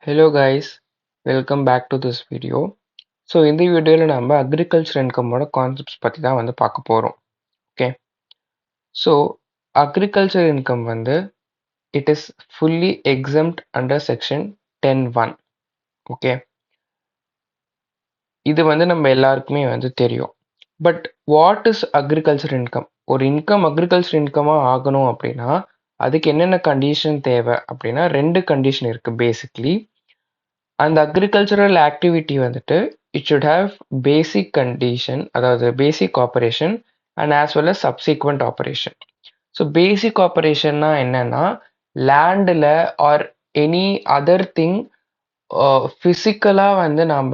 Hello guys, welcome back to this video. So இந்த வீடியோவில் நம்ம அக்ரிகல்ச்சர் இன்கமோட கான்செப்ட்ஸ் பற்றி தான் வந்து பார்க்க போகிறோம். ஓகே, ஸோ அக்ரிகல்ச்சர் இன்கம் வந்து it is fully exempt under section 10(1). Okay, இது வந்து நம்ம எல்லாருக்குமே வந்து தெரியும். But what is agriculture income? ஒரு இன்கம் அக்ரிகல்ச்சர் இன்கமாக ஆகணும் அப்படின்னா அதுக்கு என்னென்ன கண்டிஷன் தேவை அப்படின்னா 2 கண்டிஷன் இருக்குது பேசிக்லி. அந்த அக்ரிகல்ச்சரல் ஆக்டிவிட்டி வந்துட்டு it should have basic condition, அதாவது basic operation and as well as subsequent operation. So basic ஆப்ரேஷன்னா என்னன்னா லேண்டில் ஆர் எனி அதர் திங் ஃபிசிக்கலாக வந்து நாம்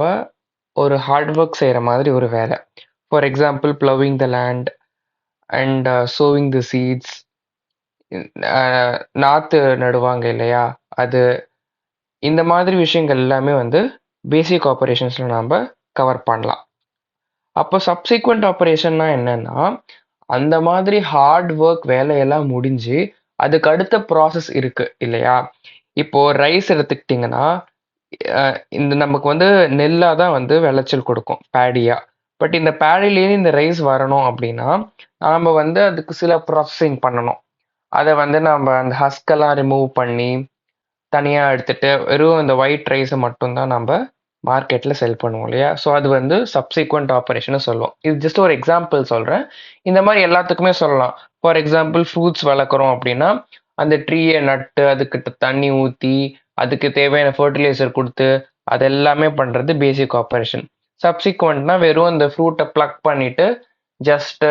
ஒரு ஹார்ட் ஒர்க் செய்கிற மாதிரி ஒரு வேலை. For example ploughing the land and sowing the seeds, நாற்று நடுவாங்க இல்லையா, அது இந்த மாதிரி விஷயங்கள் எல்லாமே வந்து பேசிக் ஆப்ரேஷன்ஸில் நாம் கவர் பண்ணலாம். அப்போ சப்சீக்வெண்ட் ஆப்ரேஷன்னா என்னன்னா அந்த மாதிரி ஹார்ட் ஒர்க் வேலையெல்லாம் முடிஞ்சு அதுக்கு அடுத்த ப்ராசஸ் இருக்கு இல்லையா. இப்போ ரைஸ் எடுத்துக்கிட்டிங்கன்னா இந்த நமக்கு வந்து நெல்லாக தான் வந்து விளைச்சல் கொடுக்கும் பேடியா. பட் இந்த பேடிலேயே இந்த ரைஸ் வரணும் அப்படின்னா நாம் வந்து அதுக்கு சில ப்ராசஸிங் பண்ணணும். அதை வந்து நம்ம அந்த ஹஸ்கெல்லாம் ரிமூவ் பண்ணி தனியாக எடுத்துட்டு வெறும் இந்த ஒயிட் ரைஸை மட்டும்தான் நம்ம மார்க்கெட்டில் செல் பண்ணுவோம் இல்லையா. ஸோ அது வந்து சப்சீக்வெண்ட் ஆப்ரேஷனை சொல்லுவோம். இது ஜஸ்ட் ஒரு எக்ஸாம்பிள் சொல்கிறேன். இந்த மாதிரி எல்லாத்துக்குமே சொல்லலாம். ஃபார் எக்ஸாம்பிள் ஃப்ரூட்ஸ் வளர்க்குறோம் அப்படின்னா அந்த ட்ரீயை நட்டு அதுக்கு தண்ணி ஊற்றி அதுக்கு தேவையான ஃபர்டிலைசர் கொடுத்து அதெல்லாமே பண்ணுறது பேசிக் ஆப்ரேஷன். சப்சிக்வெண்ட்னா வெறும் அந்த ஃப்ரூட்டை ப்ளக் பண்ணிவிட்டு ஜஸ்ட்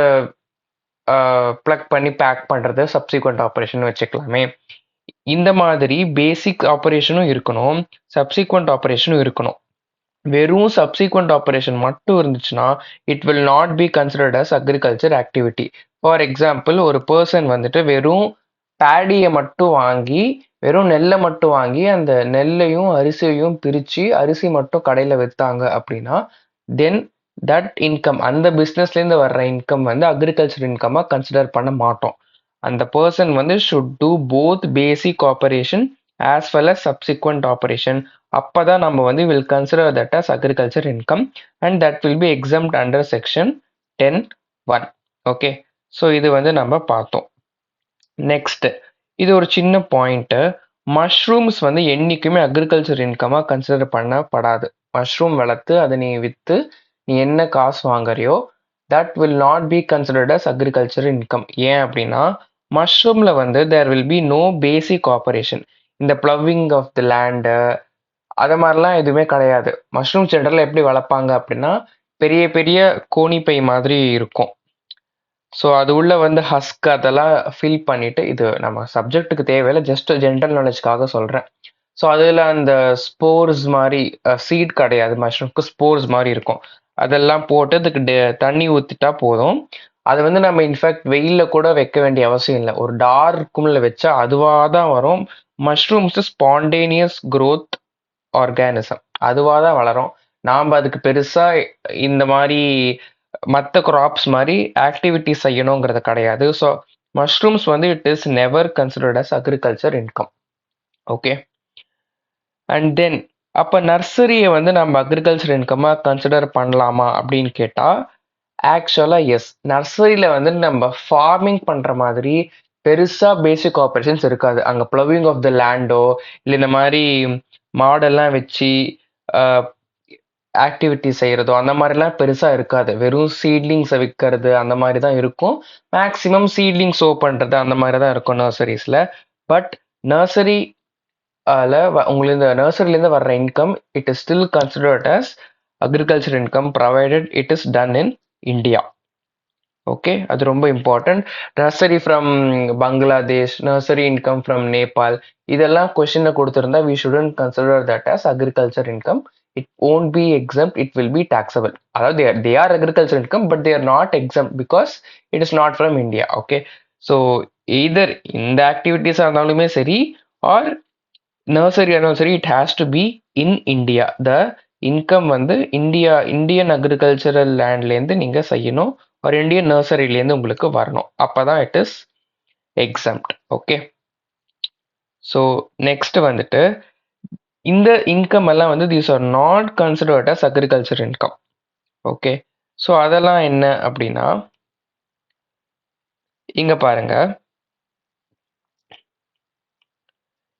ப்ளக் பண்ணி பேக் பண்ணுறது சப்சிக்வெண்ட் ஆப்ரேஷன் வச்சுக்கலாமே. இந்த மாதிரி பேசிக் ஆப்ரேஷனும் இருக்கணும், சப்சீக்வெண்ட் ஆப்ரேஷனும் இருக்கணும். வெறும் சப்சீக்வெண்ட் ஆப்ரேஷன் மட்டும் இருந்துச்சுன்னா it will not be considered as agriculture activity. For example ஒரு பர்சன் வந்துட்டு வெறும் பேடியை மட்டும் வாங்கி வெறும் நெல்லை மட்டும் வாங்கி அந்த நெல்லையும் அரிசியையும் பிரித்து அரிசி மட்டும் கடையில் விற்றாங்க அப்படின்னா தென் தட் இன்கம், அந்த பிஸ்னஸ்லேருந்து வர்ற இன்கம் வந்து அக்ரிகல்ச்சர் இன்கமாக கன்சிடர் பண்ண மாட்டோம். அந்த பர்சன் வந்து should do both basic operation as well as subsequent operation. அப்போ தான் நம்ம வந்து will consider that as agriculture income and that will be exempt under section 10(1). Okay, so இது வந்து நம்ம பார்த்தோம். நெக்ஸ்ட், இது ஒரு சின்ன பாயிண்ட்டு. மஷ்ரூம்ஸ் வந்து என்றைக்குமே அக்ரிகல்ச்சர் இன்கமாக கன்சிடர் பண்ணப்படாது. மஷ்ரூம் வளர்த்து அதை நீ விற்று நீ என்ன காசு வாங்குறியோ that will not be considered as agriculture income. ஏன் அப்படின்னா மஷ்ரூமில் வந்து there will be no basic operation. இந்த ப்ளவிங் ஆஃப் தி லேண்டு அது மாதிரிலாம் எதுவுமே கிடையாது. மஷ்ரூம் ஜென்ரலாக எப்படி வளர்ப்பாங்க அப்படின்னா பெரிய பெரிய கோணிப்பை மாதிரி இருக்கும். ஸோ அது உள்ள வந்து ஹஸ்க் அதெல்லாம் ஃபில் பண்ணிவிட்டு, இது நம்ம சப்ஜெக்ட்டுக்கு தேவையில்லை, ஜஸ்ட் ஜென்ரல் நாலேஜ்க்காக சொல்கிறேன். ஸோ அதில் அந்த ஸ்போர்ஸ் மாதிரி சீட் கிடையாது, மஷ்ரூம்க்கு ஸ்போர்ஸ் மாதிரி இருக்கும். அதெல்லாம் போட்டு அதுக்கு தண்ணி ஊற்றிட்டா போதும். அது வந்து நம்ம இன்ஃபேக்ட் வெயிலில் கூட வைக்க வேண்டிய அவசியம் இல்லை. ஒரு டார்க் ரூமில் வச்சா அதுவாக தான் வரும். மஷ்ரூம்ஸ் ஸ்பான்டேனியஸ் க்ரோத் ஆர்கானிசம், அதுவாக தான் வளரும். நாம் அதுக்கு பெருசாக இந்த மாதிரி மற்ற கிராப்ஸ் மாதிரி ஆக்டிவிட்டி செய்யணுங்கிறது கிடையாது. ஸோ மஷ்ரூம்ஸ் வந்து it is never considered as agriculture income. Okay, and then அப்போ நர்சரியை வந்து நம்ம அக்ரிகல்ச்சர் இன்கமாக கன்சிடர் பண்ணலாமா அப்படின்னு கேட்டால் ஆக்சுவலாக எஸ். நர்சரியில் வந்து நம்ம ஃபார்மிங் பண்ணுற மாதிரி பெருசாக பேசிக் ஆப்ரேஷன்ஸ் இருக்காது. அங்கே ப்ளவிங் ஆஃப் த லேண்டோ இல்லை இந்த மாதிரி மாடெல்லாம் வச்சு ஆக்டிவிட்டி செய்கிறதோ அந்த மாதிரிலாம் பெருசாக இருக்காது. வெறும் சீட்லிங்ஸை விற்கிறது அந்த மாதிரி தான் இருக்கும். மேக்ஸிமம் சீட்லிங் ஷோ பண்ணுறது அந்த மாதிரி தான் இருக்கும் நர்சரிஸில். பட் நர்சரி உங்களுக்கு இந்த நர்சரிலேருந்து வர்ற income it is still considered as agriculture income provided it is done in India. Okay, அது ரொம்ப important. Nursery from Bangladesh, nursery income from Nepal, இதெல்லாம் கொஷினை கொடுத்துருந்தா we shouldn't consider that as agriculture income. It won't be exempt, it will be taxable. அதாவது they are agriculture income but they are not exempt because it is not from India. Okay, so either இந்த ஆக்டிவிட்டிஸாக இருந்தாலுமே சரி R nursery இருந்தாலும் சரி it has to be in India. The income வந்து Indian agricultural லேண்ட்லேருந்து நீங்கள் செய்யணும், ஒரு இந்தியன் நர்சரிலேருந்து உங்களுக்கு வரணும். அப்போ தான் it is exempt. Okay, so next வந்துட்டு இந்த இன்கம் எல்லாம் வந்து these are not considered as agriculture income. Okay, so அதெல்லாம் என்ன அப்படின்னா இங்க பாருங்க,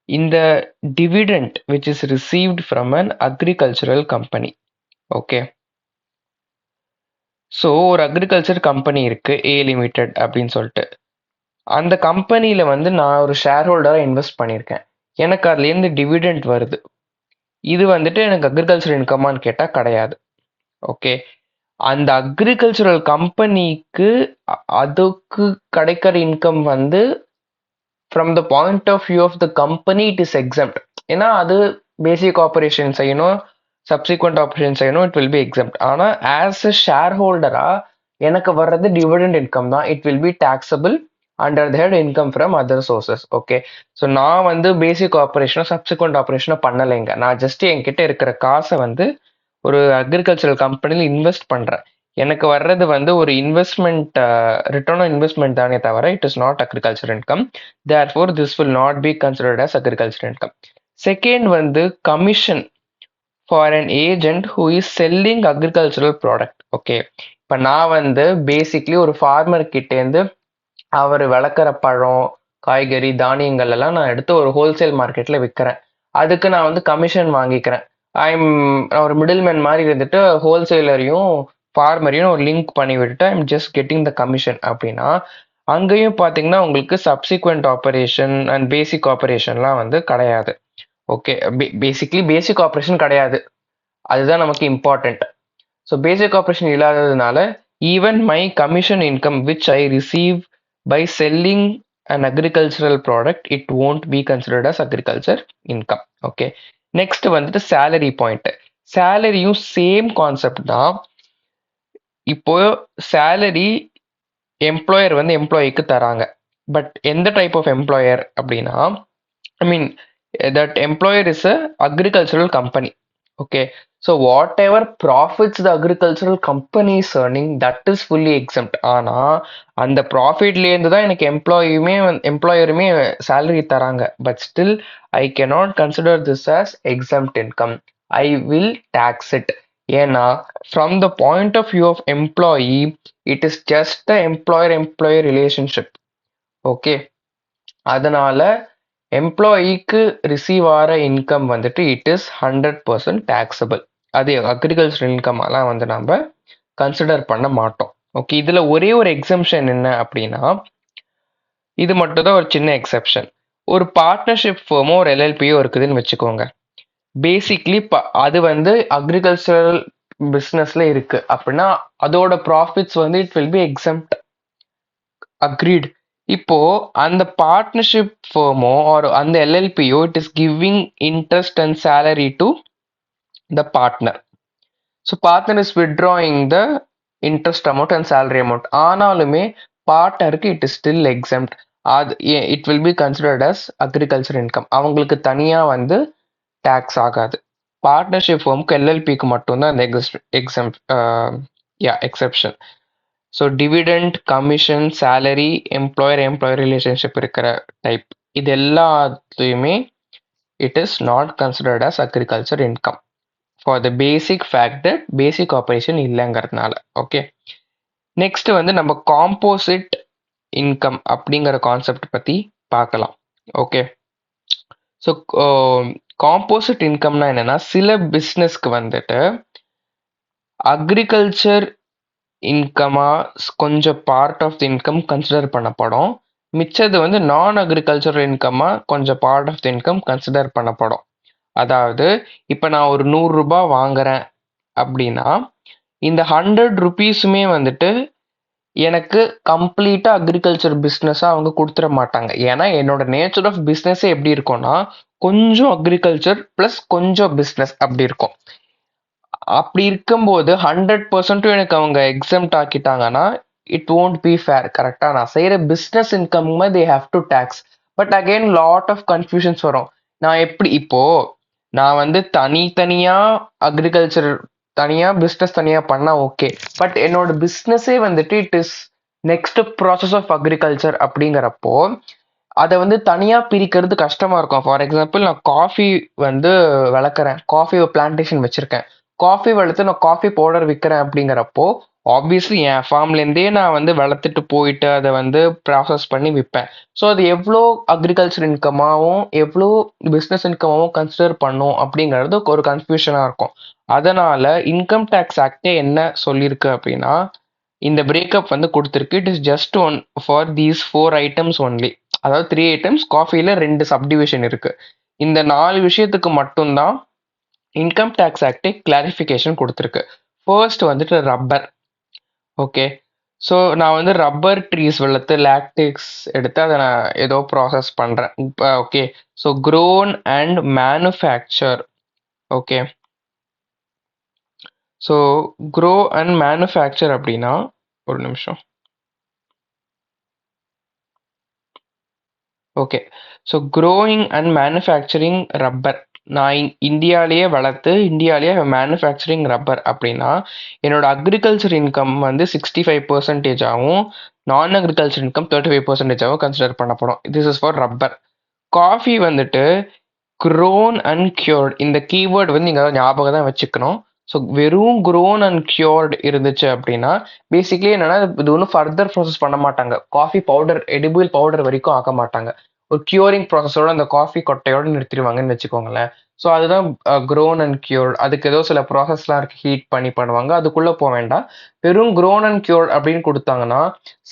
இந்த dividend which is received from an agricultural company. Okay, so ஒரு அக்ரிகல்ச்சர் கம்பெனி இருக்கு ஏ லிமிடெட் அப்படின்னு சொல்லிட்டு. அந்த கம்பெனியில் வந்து நான் ஒரு ஷேர் ஹோல்டராக இன்வெஸ்ட் பண்ணியிருக்கேன். எனக்கு அதுலேருந்து டிவிடெண்ட் வருது. இது வந்துட்டு எனக்கு அக்ரிகல்ச்சர் இன்கமான்னு கேட்டால் கிடையாது. ஓகே, அந்த அக்ரிகல்ச்சரல் கம்பெனிக்கு அதுக்கு கிடைக்கிற இன்கம் வந்து from the point of view of the company it is exempt. ஏன்னா அது பேசிக் ஆப்ரேஷன் செய்யணும், சப்சிக்வெண்ட் ஆப்ரேஷன் செய்யணும், இட் வில் பி எக்ஸம்ட். ஆனால் ஆஸ் அ ஷேர் ஹோல்டராக எனக்கு வர்றது டிவிடெண்ட் இன்கம் தான். It will be taxable under the head income from other sources. Okay, so நான் வந்து பேசிக் ஆப்ரேஷனோ சப்சிக்வெண்ட் ஆப்ரேஷனோ பண்ணலைங்க. நான் ஜஸ்ட் என்கிட்ட இருக்கிற காசை வந்து ஒரு அக்ரிகல்ச்சரல் கம்பெனியில் இன்வெஸ்ட் பண்ணுறேன். எனக்கு வர்றது வந்து ஒரு இன்வெஸ்ட்மெண்ட் ரிட்டர்ன் ஆன் இன்வெஸ்ட்மெண்ட் தானே தவிர it is not agriculture income. Therefore this will not be considered as agriculture income. Second வந்து commission for an agent who is selling agricultural product. Okay, இப்போ நான் வந்து பேசிக்லி ஒரு ஃபார்மர் கிட்டேருந்து அவர் வளர்க்குற பழம், காய்கறி, தானியங்கள் எல்லாம் நான் எடுத்து ஒரு ஹோல்சேல் மார்க்கெட்டில் விற்கிறேன். அதுக்கு நான் வந்து கமிஷன் வாங்கிக்கிறேன். ஒரு மிடில் மேன் மாதிரி இருந்துட்டு ஹோல்சேலரையும் ஃபார்மரையும் ஒரு லிங்க் பண்ணி விட்டுட்டு I'm just getting the commission அப்படின்னா, அங்கேயும் பார்த்தீங்கன்னா உங்களுக்கு சப்சிக்வெண்ட் ஆப்ரேஷன் அண்ட் பேசிக் ஆப்ரேஷன்லாம் வந்து கிடையாது. ஓகே, பேசிக்லி பேசிக் ஆப்ரேஷன் கிடையாது, அதுதான் நமக்கு இம்பார்ட்டண்ட். ஸோ பேசிக் ஆப்ரேஷன் இல்லாததுனால even my commission income which I receive by selling an agricultural product, it won't be considered as agriculture income. Okay, next வந்துட்டு salary point. சேலரியும் same concept தான். இப்போ salary employer வந்து எம்ப்ளாயிக்கு தராங்க. But எந்த type of employer அப்படின்னா, I mean that employer is a agricultural company. Okay, so whatever profits the agricultural company is earning, that is fully exempt. ஆனால் அந்த ப்ராஃபிட்லேருந்து தான் எனக்கு எம்ப்ளாயருமே சேலரி தராங்க. But still I cannot consider this as exempt income. I will tax it. ஏன்னா from the point of view of employee, it is just the employer-employee relationship. Okay, அதனால எம்ப்ளாயிக்கு receive ஆகிற income வந்துட்டு it is 100% taxable. அது agriculture இன்கம்லாம் வந்து நம்ம consider பண்ண மாட்டோம். Okay, இதில் ஒரே ஒரு எக்ஸம்ஷன் என்ன அப்படின்னா, இது மட்டும் தான் ஒரு சின்ன எக்ஸப்ஷன். ஒரு பார்ட்னர்ஷிப் ஃபேமோ ஒரு எல்எல்பியோ இருக்குதுன்னு வச்சுக்கோங்க. பேசிக்லி அது வந்து அக்ரிகல்ச்சரல் பிஸ்னஸில் இருக்குது அப்படின்னா அதோட ப்ராஃபிட்ஸ் வந்து it will be exempt. Agreed. இப்போ அந்த பார்ட்னர்ஷிப் ஃபர்மோ ஆர் அந்த எல்எல்பியோ it is giving interest and salary to the partner. So partner is withdrawing the interest amount and salary amount. ஆனாலுமே பார்ட்னருக்கு இட் இஸ் ஸ்டில் எக்ஸம்ட். அது it will be considered as agriculture income. அவங்களுக்கு தனியாக வந்து tax ஆகாது. Partnership ஃபர்முக்கு எல்எல்பிக்கு மட்டும்தான் அந்த exception. So dividend, commission, salary, employer relationship இருக்கிற டைப் இது எல்லாத்தையுமே it is not considered as agriculture income for the basic fact that basic operation இல்லைங்கிறதுனால. ஓகே, நெக்ஸ்ட் வந்து நம்ம காம்போசிட் இன்கம் அப்படிங்கிற கான்செப்ட் பற்றி பார்க்கலாம். ஓகே, ஸோ காம்போசிட் இன்கம்னா என்னென்னா, சில பிஸ்னஸ்க்கு வந்துட்டு அக்ரிகல்ச்சர் இன்கமாக கொஞ்சம் part of the income consider பண்ணப்படும். மிச்சது வந்து நான் அக்ரிகல்ச்சரல் இன்கமாக கொஞ்சம் part of the income consider பண்ணப்படும். அதாவது இப்போ நான் ஒரு 100 ரூபாய் வாங்குறேன் அப்படின்னா இந்த 100 rupeesமே வந்துட்டு எனக்கு கம்ப்ளீட்டாக அக்ரிகல்ச்சர் பிஸ்னஸாக அவங்க கொடுத்துட மாட்டாங்க. ஏன்னா என்னோட நேச்சர் ஆஃப் பிஸ்னஸே எப்படி இருக்கும்னா கொஞ்சம் அக்ரிகல்ச்சர் ப்ளஸ் கொஞ்சம் பிஸ்னஸ் அப்படி இருக்கும். அப்படி இருக்கும்போது 100% எனக்கு அவங்க எக்ஸம்ட் ஆக்கிட்டாங்கன்னா இட் ஓன்ட் பி ஃபேர். கரெக்டாக நான் செய்கிற பிஸ்னஸ் இன்கம்மே they have to tax. But again lot of confusions வரும். நான் எப்படி இப்போது நான் வந்து தனித்தனியாக அக்ரிகல்ச்சர் தனியாக பிஸ்னஸ் தனியாக பண்ணால் ஓகே. பட் என்னோட பிஸ்னஸே வந்துட்டு it is next process of agriculture அப்படிங்கிறப்போ அதை வந்து தனியாக பிரிக்கிறது கஷ்டமாக இருக்கும். ஃபார் எக்ஸாம்பிள் நான் காஃபி வந்து வளர்க்குறேன், காஃபி பிளான்டேஷன் வச்சுருக்கேன், காஃபி வளர்த்து நான் காஃபி பவுடர் விற்கிறேன் அப்படிங்கிறப்போ ஆப்வியஸ்லி என் ஃபார்ம்லேருந்தே நான் வந்து வளர்த்துட்டு போயிட்டு அதை வந்து ப்ராசஸ் பண்ணி விற்பேன். ஸோ அது எவ்வளோ அக்ரிகல்ச்சர் இன்கமாகவும் எவ்வளோ பிஸ்னஸ் இன்கமாகவும் கன்சிடர் பண்ணும் அப்படிங்கிறது ஒரு கன்ஃபியூஷனாக இருக்கும். அதனால் இன்கம் டேக்ஸ் ஆக்டே என்ன சொல்லியிருக்கு அப்படின்னா, இந்த பிரேக்கப் வந்து கொடுத்துருக்கு. It is just one for these 4 items only. அதாவது 3 ஐட்டம்ஸ், காஃபியில் 2 சப்டிவிஷன் இருக்கு. இந்த 4 விஷயத்துக்கு மட்டும்தான் இன்கம் டேக்ஸ் ஆக்டே கிளாரிஃபிகேஷன் கொடுத்துருக்கு. ஃபர்ஸ்ட் வந்துட்டு ரப்பர். ஓகே, ஸோ நான் வந்து ரப்பர் ட்ரீஸ் வளர்த்து லாக்டிக்ஸ் எடுத்து அதை நான் ஏதோ ப்ராசஸ் பண்ணுறேன். Okay, so grown and manufacture. Okay, so grow and manufacture அப்படின்னா ஒரு நிமிஷம். Okay, so growing and manufacturing rubber. நான் இந்தியாவிலேயே வளர்த்து இந்தியாவிலேயே மேனுஃபேக்சரிங் ரப்பர் அப்படின்னா என்னோட அக்ரிகல்ச்சர் இன்கம் வந்து 65% ஆகும், நான் அக்ரிகல்ச்சர் இன்கம் 35% ஆகும் கன்சிடர் பண்ணப்படும். This is for rubber. Coffee வந்துட்டு க்ரோன் அண்ட் கியூர்ட், இந்த கீவேர்டு வந்து நீங்கள் ஞாபகம் தான் வச்சுக்கணும். ஸோ வெறும் க்ரோன் அண்ட் கியூர்ட் இருந்துச்சு அப்படின்னா பேசிக்லி என்னன்னா இது ஒன்றும் ஃபர்தர் ப்ராசஸ் பண்ண மாட்டாங்க, காஃபி பவுடர் எடிபிள் பவுடர் வரைக்கும் ஆக்க மாட்டாங்க, ஒரு கியூரிங் ப்ராசஸோட அந்த காஃபி கொட்டையோடு நிறுத்திடுவாங்கன்னு வச்சுக்கோங்களேன். ஸோ அதுதான் க்ரோன் அண்ட் கியூர்ட். அதுக்கு ஏதோ சில ப்ராசஸ்லாம் இருக்குது, ஹீட் பண்ணி பண்ணுவாங்க, அதுக்குள்ளே போக வேண்டாம். வெறும் க்ரோன் அண்ட் கியூர்ட் அப்படின்னு கொடுத்தாங்கன்னா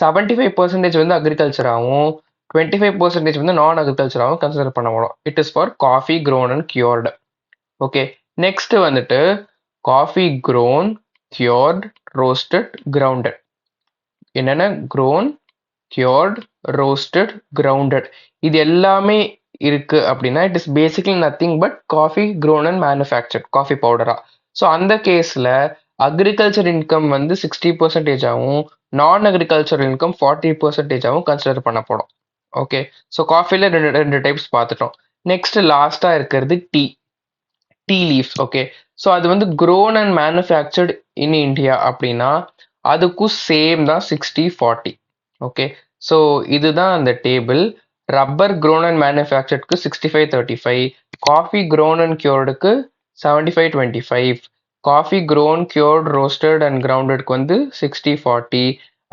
75% வந்து அக்ரிகல்ச்சர் ஆகும், 25% வந்து நான் அக்ரிகல்ச்சராகவும் கன்சிடர் பண்ணப்படும். It is for coffee grown and cured. Okay, next வந்துட்டு coffee grown, cured, roasted, grounded. என்னென்ன? Grown, cured, roasted, grounded. இது எல்லாமே இருக்கு அப்படின்னா it is basically nothing but coffee grown and manufactured, coffee பவுடரா. ஸோ அந்த கேஸில் அக்ரிகல்ச்சர் இன்கம் வந்து 60% ஆகும், நான் அக்ரிகல்ச்சர் இன்கம் 40% ஆகும் கன்சிடர் பண்ணப்படும். ஓகே, ஸோ காஃபியில் ரெண்டு டைப்ஸ் பார்த்துட்டோம். நெக்ஸ்ட் லாஸ்ட்டாக இருக்கிறது tea, tea leaves. Okay, so அது வந்து grown and manufactured in India அப்படின்னா அதுக்கும் சேம் தான் 60-40. ஓகே, ஸோ இதுதான் அந்த டேபிள். ரப்பர் க்ரோன் அண்ட் மேனுஃபேக்சர்டுக்கு 65-35, காஃபி க்ரோன் அண்ட் கியூர்டுக்கு 75-25, coffee grown, cured, roasted and கிரவுண்டட்க்கு வந்து 60-40,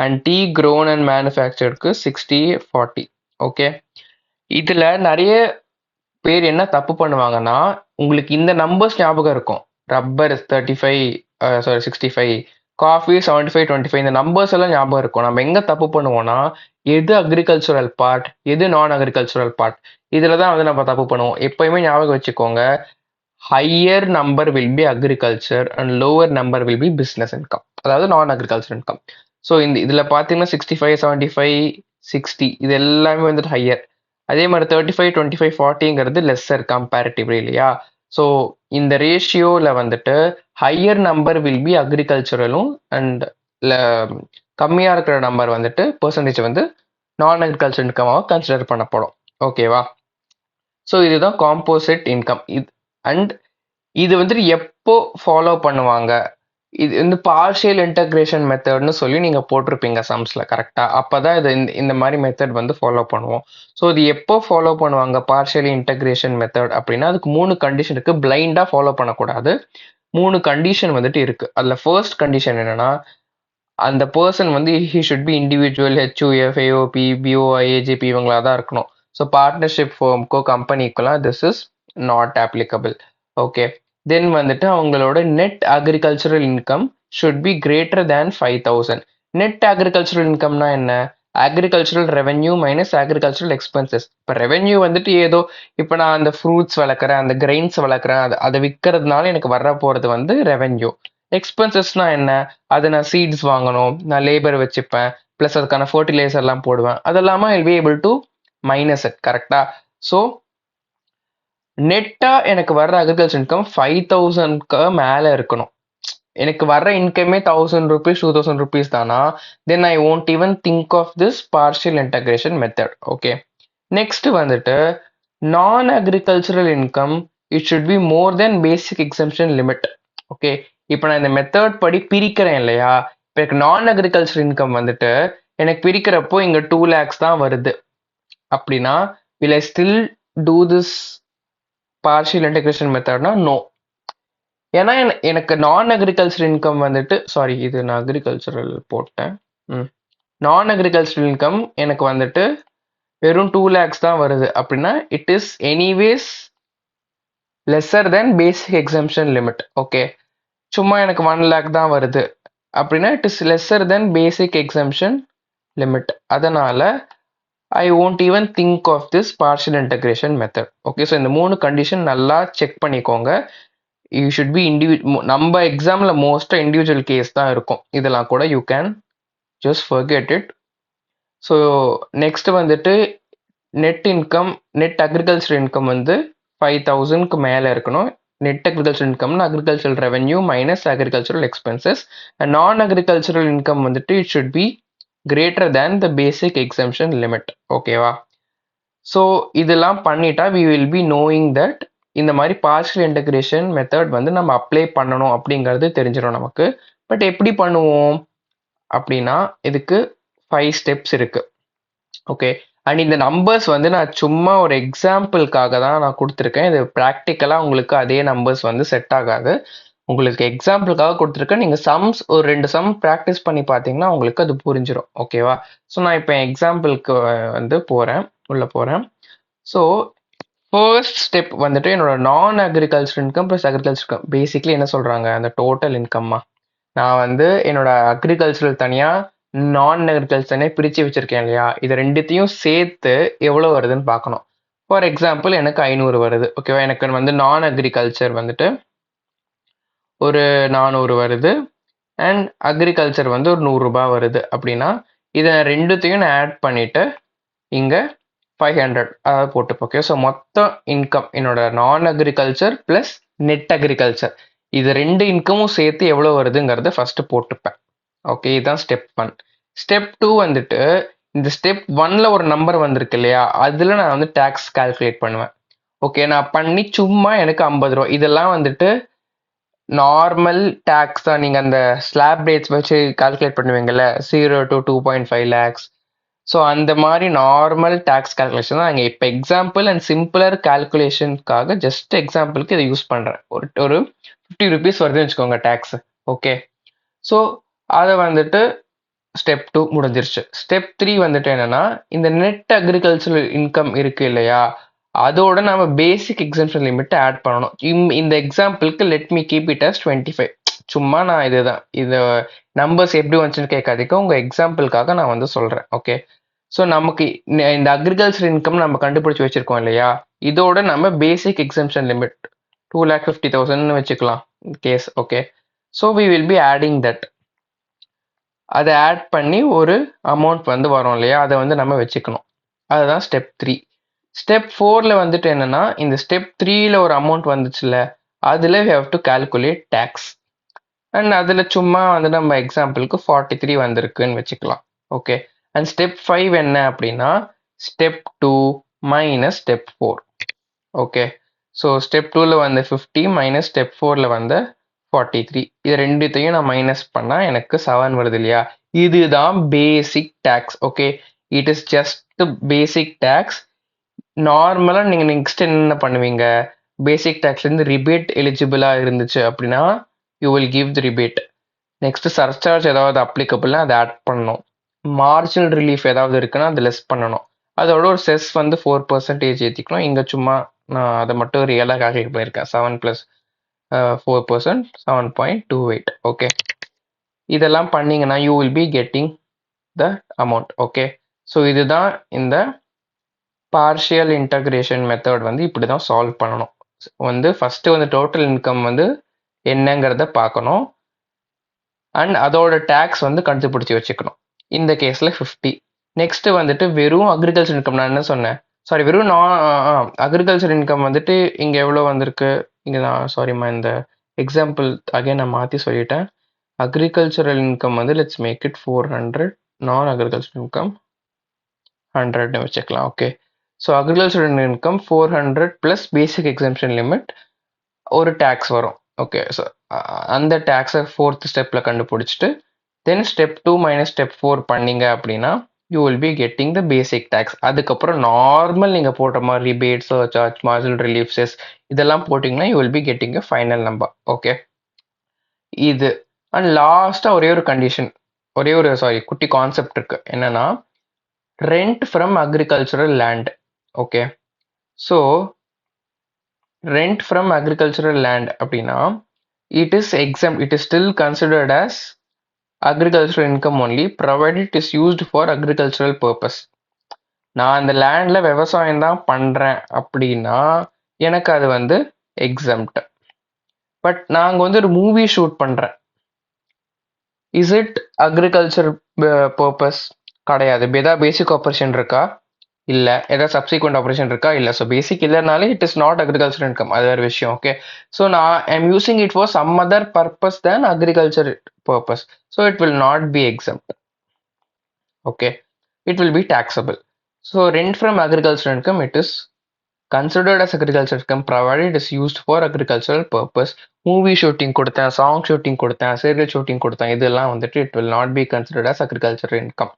அண்ட் டீ க்ரோன் அண்ட் மேனுஃபேக்சர்டுக்கு 60-40. ஓகே, இதில் நிறைய பேர் என்ன தப்பு பண்ணுவாங்கன்னா, உங்களுக்கு இந்த நம்பர்ஸ் ஞாபகம் இருக்கும், ரப்பர் 65 காஃபி 75-25, இந்த நம்பர்ஸ் எல்லாம் ஞாபகம் இருக்கும். நம்ம எங்கே தப்பு பண்ணுவோம்னா எது அக்ரிகல்ச்சுரல் பார்ட் எது நான் அக்ரிகல்ச்சுரல் பார்ட், இதில் தான் வந்து நம்ம தப்பு பண்ணுவோம். எப்பயுமே ஞாபகம் வச்சுக்கோங்க, higher number will B agriculture and lower number will B business income, அதாவது நான் அக்ரிகல்ச்சர் இன்கம். ஸோ இதில் பார்த்தீங்கன்னா 65, 75, 60 இது எல்லாமே வந்துட்டு ஹையர். அதே மாதிரி 35, 25, 40ங்கிறது லெஸ்ஸர் கம்பேரிட்டிவ்லி இல்லையா. ஸோ இந்த ரேஷியோவில் வந்துட்டு ஹையர் நம்பர் வில் பி அக்ரிகல்ச்சரலும் அண்ட் கம்மியாக இருக்கிற நம்பர் வந்துட்டு பெர்சன்டேஜ் வந்து நான் அக்ரிகல்ச்சர் இன்கமாக கன்சிடர் பண்ணப்படும். ஓகேவா? ஸோ இதுதான் காம்போசிட் இன்கம். அண்ட் இது வந்துட்டு எப்போ ஃபாலோ பண்ணுவாங்க, இது வந்து பார்ஷியல் இன்டகிரேஷன் மெத்தட்னு சொல்லி நீங்கள் போட்டிருப்பீங்க சம்ஸில் கரெக்டாக. அப்போ தான் இது இந்த மாதிரி மெத்தட் வந்து ஃபாலோ பண்ணுவோம். ஸோ இது எப்போ ஃபாலோ பண்ணுவாங்க பார்ஷியல் இன்டகிரேஷன் மெத்தட் அப்படின்னா அதுக்கு 3 கண்டிஷன் இருக்குது. பிளைண்டாக ஃபாலோ பண்ணக்கூடாது, 3 கண்டிஷன் வந்துட்டு இருக்குது. அதில் ஃபர்ஸ்ட் கண்டிஷன் என்னென்னா, அந்த பர்சன் வந்து he should be individual, HUF, AOP, BOI, AGP இவங்களா தான் இருக்கணும். ஸோ பார்ட்னர்ஷிப் ஃபார்முக்கோ கம்பெனிக்கெல்லாம் this is not applicable. Okay, then வந்துட்டு அவங்களோட net agricultural income should be greater than 5,000. Net agricultural இன்கம்னா என்ன? Agricultural revenue minus agricultural expenses. இப்போ ரெவென்யூ வந்துட்டு ஏதோ இப்போ நான் அந்த ஃப்ரூட்ஸ் வளர்க்குறேன், அந்த கிரெயின்ஸ் வளர்க்குறேன், அதை விற்கிறதுனால எனக்கு வர போகிறது வந்து ரெவென்யூ. எக்ஸ்பென்சஸ்னா என்ன? அது நான் சீட்ஸ் வாங்கணும், நான் லேபர் வச்சுப்பேன், ப்ளஸ் அதுக்கான ஃபர்டிலைசர்லாம் போடுவேன், அதெல்லாமா I'll be able to minus it. கரெக்டா? ஸோ நெட்டாக எனக்கு வர்ற அக்ரிகல்ச்சர் இன்கம் 5,000க்கு மேலே இருக்கணும். எனக்கு வர்ற இன்கமே 1,000 rupees 2,000 rupees தானா, then I won't even think of this partial integration method. Okay, next வந்துட்டு நான் agricultural income it should be more than basic exemption limit. Okay, இப்போ நான் இந்த மெத்தட் படி பிரிக்கிறேன் இல்லையா, இப்போ எனக்கு நான் அக்ரிகல்ச்சர் இன்கம் வந்துட்டு எனக்கு பிரிக்கிறப்போ இங்கே 2 lakhs தான் வருது. அப்படின்னா will I still do this partial integration மெத்தட்னா நோ. ஏன்னா எனக்கு நான் அக்ரிகல்ச்சர் இன்கம் வந்துட்டு சாரி இது நான் அக்ரிகல்ச்சரல் போட்டேன். நான் அக்ரிகல்ச்சரல் இன்கம் எனக்கு வந்துட்டு வெறும் 2 lakhs தான் வருது அப்படின்னா it is anyways lesser than basic exemption limit. Okay, சும்மா எனக்கு 1 lakh தான் வருது அப்படின்னா it is lesser than basic exemption limit. அதனால I won't even think of this partial integration method. Okay, so இந்த 3 கண்டிஷன் நல்லா செக் பண்ணிக்கோங்க. யூ ஷுட் பி நம்ம எக்ஸாமில் மோஸ்ட்டாக இண்டிவிஜுவல் கேஸ் தான் இருக்கும். இதெல்லாம் கூட you can just forget it. So next வந்துட்டு net income, net agriculture income வந்து 5,000க்கு மேலே இருக்கணும். நெட் அக்ரிகல்ச்சர் இன்கம்னா agricultural revenue minus agricultural expenses. நான் அக்ரிகல்ச்சரல் இன்கம் வந்துட்டு it should be greater than the basic exemption limit. ஓகேவா? ஸோ இதெல்லாம் பண்ணிட்டா we will be knowing that இந்த மாதிரி பார்ஷியல் இன்டகிரேஷன் மெத்தட் வந்து நம்ம அப்ளை பண்ணணும் அப்படிங்கிறது தெரிஞ்சிடும் நமக்கு. பட் எப்படி பண்ணுவோம் அப்படின்னா இதுக்கு 5 ஸ்டெப்ஸ் இருக்கு. ஓகே, அண்ட் இந்த நம்பர்ஸ் வந்து நான் சும்மா ஒரு எக்ஸாம்பிளுக்காக தான் நான் கொடுத்துருக்கேன். இது ப்ராக்டிக்கலாக உங்களுக்கு அதே நம்பர்ஸ் வந்து செட் ஆகாது. உங்களுக்கு எக்ஸாம்பிளுக்காக கொடுத்துருக்கேன். நீங்கள் சம்ஸ் ஒரு 2 சம் ப்ராக்டிஸ் பண்ணி பார்த்தீங்கன்னா உங்களுக்கு அது புரிஞ்சிடும். ஓகேவா? ஸோ நான் இப்போ எக்ஸாம்பிளுக்கு வந்து உள்ளே போகிறேன். ஸோ ஃபர்ஸ்ட் ஸ்டெப் வந்துட்டு என்னோட நான் agriculture income plus agriculture income basically என்ன சொல்கிறாங்க, அந்த டோட்டல் இன்கம்மா. நான் வந்து என்னோட அக்ரிகல்ச்சரல் தனியாக நான் அக்ரிகல்ச்சர் தனியாக பிரித்து வச்சுருக்கேன் இல்லையா, இது ரெண்டுத்தையும் சேர்த்து எவ்வளோ வருதுன்னு பார்க்கணும். ஃபார் எக்ஸாம்பிள் எனக்கு 500 வருது. ஓகேவா? எனக்கு வந்து நான் அக்ரிகல்ச்சர் வந்துட்டு ஒரு 400 வருது அண்ட் அக்ரிகல்ச்சர் வந்து ஒரு 100 ரூபாய் வருது. அப்படின்னா இதை ரெண்டுத்தையும் நான் ஆட் பண்ணிவிட்டு இங்கே 500 அதாவது போட்டுப்போம். ஓகே, ஸோ மொத்தம் இன்கம் என்னோட நான் அக்ரிகல்ச்சர் ப்ளஸ் நெட் அக்ரிகல்ச்சர் இது 2 இன்கமும் சேர்த்து எவ்வளோ வருதுங்கிறத ஃபஸ்ட்டு போட்டுப்பேன். ஓகே, இதுதான் ஸ்டெப் 1. ஸ்டெப் 2 வந்துட்டு இந்த ஸ்டெப் 1ல் ஒரு நம்பர் வந்திருக்கு இல்லையா, அதில் நான் வந்து டேக்ஸ் கால்குலேட் பண்ணுவேன். ஓகே, நான் பண்ணி சும்மா எனக்கு 50 ரூபா. இதெல்லாம் வந்துட்டு நார்மல் டேக்ஸ் தான். நீங்கள் அந்த ஸ்லாப் ரேட்ஸ் வச்சு கால்குலேட் பண்ணுவீங்கல்ல, 0 to 2.5 lakhs. ஸோ அந்த மாதிரி நார்மல் டேக்ஸ் கால்குலேஷன் தான் நாங்கள் இப்போ எக்ஸாம்பிள் அண்ட் சிம்பிளர் கால்குலேஷனுக்காக ஜஸ்ட் எக்ஸாம்பிளுக்கு இதை யூஸ் பண்ணுறேன். ஒரு 50 rupees வருதுன்னு வச்சுக்கோங்க டேக்ஸ். ஓகே, ஸோ அதை வந்துட்டு ஸ்டெப் 2 முடிஞ்சிருச்சு. ஸ்டெப் 3 வந்துட்டு என்னன்னா இந்த நெட் அக்ரிகல்ச்சரல் இன்கம் இருக்கு இல்லையா, அதோட நம்ம பேசிக் எக்ஸம்ஷன் லிமிட்டை ஆட் பண்ணணும். இந்த எக்ஸாம்பிளுக்கு let me keep it as 25. சும்மா நான் இதுதான் இது நம்பர்ஸ் எப்படி வந்துச்சுன்னு கேட்காதீங்க, உங்கள் எக்ஸாம்பிளுக்காக நான் வந்து சொல்கிறேன். ஓகே, ஸோ நமக்கு இந்த அக்ரிகல்ச்சர் இன்கம் நம்ம கண்டுபிடிச்சி வச்சுருக்கோம் இல்லையா, இதோட நம்ம பேசிக் எக்ஸம்ஷன் லிமிட் 2,50,000 வச்சுக்கலாம் case. Okay, so we will be adding that. அதை ஆட் பண்ணி ஒரு அமௌண்ட் வந்து வரும் இல்லையா, அதை வந்து நம்ம வச்சுக்கணும். அதுதான் ஸ்டெப் 3. ஸ்டெப் 4ல் வந்துட்டு என்னென்னா இந்த ஸ்டெப் 3ல் ஒரு அமௌண்ட் வந்துச்சுல்ல, அதில் we have to calculate tax. And அதில் சும்மா வந்து நம்ம எக்ஸாம்பிளுக்கு 43 வந்திருக்குன்னு வச்சுக்கலாம். ஓகே, அண்ட் ஸ்டெப் 5 என்ன அப்படின்னா step 2 minus step 4. Okay, so step 2ல் வந்து 50 மைனஸ் ஸ்டெப் 4ல் வந்து 43. இது ரெண்டுத்தையும் நான் மைனஸ் பண்ணால் எனக்கு 7 வருது இல்லையா, இதுதான் basic tax. Okay, it is just basic tax. நார்மலாக நீங்கள் நெக்ஸ்ட் என்ன பண்ணுவீங்க, பேசிக் டேக்ஸ்லேருந்து ரிபேட் எலிஜிபிளாக இருந்துச்சு அப்படின்னா you will give the rebate. Next surcharge ஏதாவது அப்ளிகபிள்னா அதை ஆட் பண்ணணும். மார்ஜினல் ரிலீஃப் ஏதாவது இருக்குன்னா அதை லெஸ் பண்ணணும். அதோட ஒரு செஸ் வந்து 4% ஏற்றிக்கணும். இங்கே சும்மா நான் அதை மட்டும் ரியலாக கால்குலேட் பண்ணியிருக்கேன். 7 + 4% 7.28. ஓகே, இதெல்லாம் பண்ணிங்கன்னா you will be getting the amount. Okay, so இதுதான் இந்த பார்ஷியல் இன்டகிரேஷன் மெத்தட் வந்து இப்படி தான் சால்வ் பண்ணணும். வந்து ஃபஸ்ட்டு வந்து டோட்டல் இன்கம் வந்து என்னங்கிறத பார்க்கணும் அண்ட் அதோட டேக்ஸ் வந்து கண்டுபிடிச்சி வச்சுக்கணும். இந்த கேஸில் 50. நெக்ஸ்ட் வந்துட்டு வெறும் அக்ரிகல்ச்சர் இன்கம், நான் என்ன சொன்னேன் சாரி, வெறும் அக்ரிகல்ச்சர் இன்கம் வந்துட்டு இங்கே எவ்வளோ வந்திருக்கு, இங்கே நான் சாரிம்மா இந்த எக்ஸாம்பிள் அகைன் நான் மாற்றி சொல்லிட்டேன். அக்ரிகல்ச்சரல் இன்கம் வந்து லெட்ஸ் மேக் இட் 400, நான் அக்ரிகல்ச்சர் இன்கம் 100ன்னு வச்சுக்கலாம். Okay, so agricultural income 400 plus basic exemption limit ஒரு டேக்ஸ் வரும். ஓகே, ஸோ அந்த டேக்ஸை 4th ஸ்டெப்பில் கண்டுபிடிச்சிட்டு தென் ஸ்டெப் 2 மைனஸ் ஸ்டெப் 4 பண்ணிங்க அப்படின்னா you will be getting the basic tax. அதுக்கப்புறம் நார்மல் நீங்கள் போட்ட மாதிரி rebate, surcharge, marginal relief cess இதெல்லாம் போட்டிங்கன்னா you will be getting a final number. Okay, இது அண்ட் லாஸ்ட்டாக ஒரே ஒரு கண்டிஷன், ஒரே ஒரு குட்டி கான்செப்ட் இருக்கு. என்னன்னா rent from agricultural land. Okay, so rent from agricultural land அப்படின்னா it is exempt, it is still considered as agricultural income only provided it is used for agricultural purpose. நான் அந்த லேண்ட்ல விவசாயம் தான் பண்றேன் அப்படின்னா எனக்கு அது வந்து எக்ஸம்ட். பட் நாங்க வந்து ஒரு மூவி ஷூட் பண்றேன், இஸ் இட் அக்ரிகல்ச்சர் பர்பஸ்? கிடையாது. ஏதாவது பேசிக் ஆப்ரேஷன் இருக்கா? இல்ல. ஏதாவது சப்சிக்வெண்ட் ஆப்ரேஷன் இருக்கா? இல்ல. ஸோ பேசிக் இல்லைனாலே it is not agriculture income, அது வேறு விஷயம். ஓகே, ஸோ நான் I'm using it for some other purpose than agriculture purpose, so it will not be exempt. Okay, it will be taxable. So rent from agriculture income it is considered as agriculture income provided it is used for agricultural purpose. Movie shooting கொடுத்தேன், song shooting கொடுத்தேன், serial shooting கொடுத்தேன், இதெல்லாம் வந்துட்டு it will not be considered as agricultural income.